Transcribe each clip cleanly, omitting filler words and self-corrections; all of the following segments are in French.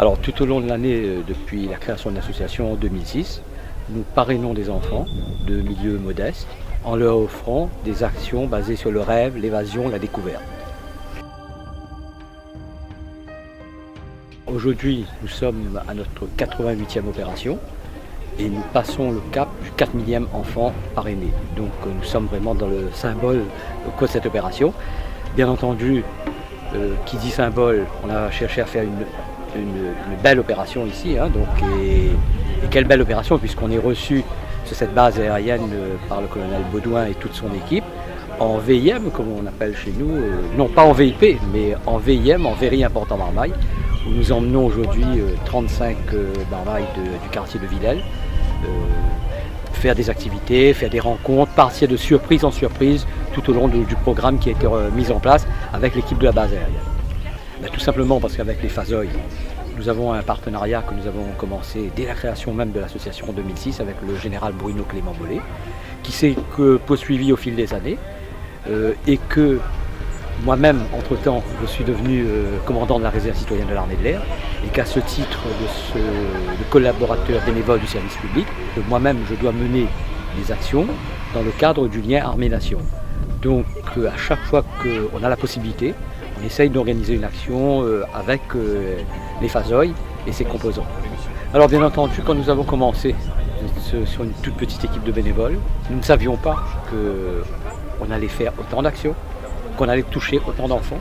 Alors tout au long de l'année, depuis la création de l'association en 2006, nous parrainons des enfants de milieux modestes en leur offrant des actions basées sur le rêve, l'évasion, la découverte. Aujourd'hui, nous sommes à notre 88e opération et nous passons le cap du 4 millième enfant parrainé. Donc nous sommes vraiment dans le symbole de cette opération. Bien entendu, qui dit symbole, on a cherché à faire une belle opération ici, et quelle belle opération, puisqu'on est reçu sur cette base aérienne par le colonel Baudouin et toute son équipe en VIM, comme on appelle chez nous, non pas en VIP, mais en VIM, en Very Important Marmaille, où nous emmenons aujourd'hui 35 marmailles du quartier de Villèle, faire des activités, faire des rencontres, partir de surprise en surprise tout au long du programme qui a été mis en place avec l'équipe de la base aérienne. Tout simplement parce qu'avec les Fazoï, nous avons un partenariat que nous avons commencé dès la création même de l'association en 2006 avec le général Bruno Clément Bollet, qui s'est poursuivi au fil des années et que moi-même, entre-temps, je suis devenu commandant de la réserve citoyenne de l'armée de l'air et qu'à ce titre de collaborateur bénévole du service public, moi-même je dois mener des actions dans le cadre du lien armée-nation. Donc à chaque fois qu'on a la possibilité, on essaye d'organiser une action avec les Fazoï et ses composants. Alors bien entendu, quand nous avons commencé sur une toute petite équipe de bénévoles, nous ne savions pas qu'on allait faire autant d'actions, qu'on allait toucher autant d'enfants.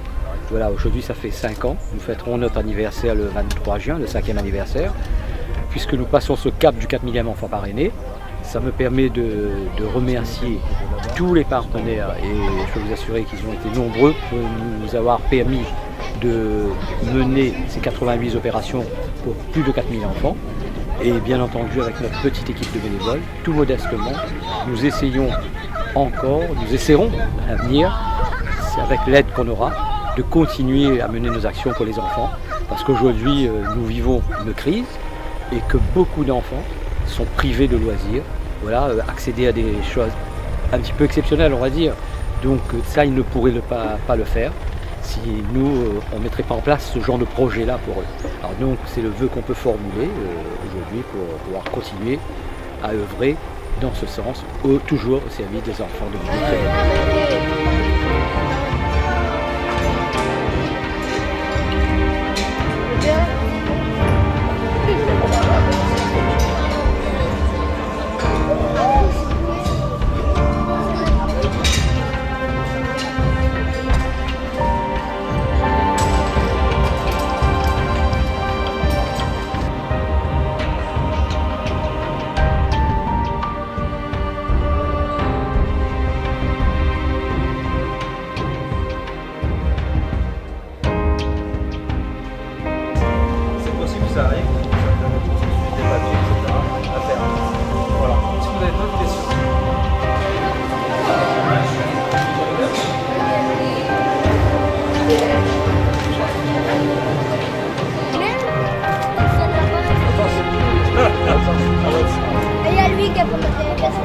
Voilà, aujourd'hui ça fait 5 ans, nous fêterons notre anniversaire le 23 juin, le 5e anniversaire, puisque nous passons ce cap du 4 millième enfant parrainé. Ça me permet de remercier tous les partenaires et je peux vous assurer qu'ils ont été nombreux pour nous avoir permis de mener ces 88 opérations pour plus de 4000 enfants. Et bien entendu avec notre petite équipe de bénévoles, tout modestement, nous essaierons à l'avenir, avec l'aide qu'on aura, de continuer à mener nos actions pour les enfants. Parce qu'aujourd'hui, nous vivons une crise et que beaucoup d'enfants sont privés de loisirs, accéder à des choses un petit peu exceptionnelles, on va dire. Donc ça, ils ne pourraient pas le faire si nous, on ne mettrait pas en place ce genre de projet-là pour eux. Alors donc, c'est le vœu qu'on peut formuler aujourd'hui pour pouvoir continuer à œuvrer dans ce sens, toujours au service des enfants de milieu. Ça arrive, certainement tout de suite des papiers, etc. à faire. Voilà. Est-ce que vous avez d'autres questions? Et il y a lui qui a pas de Casque,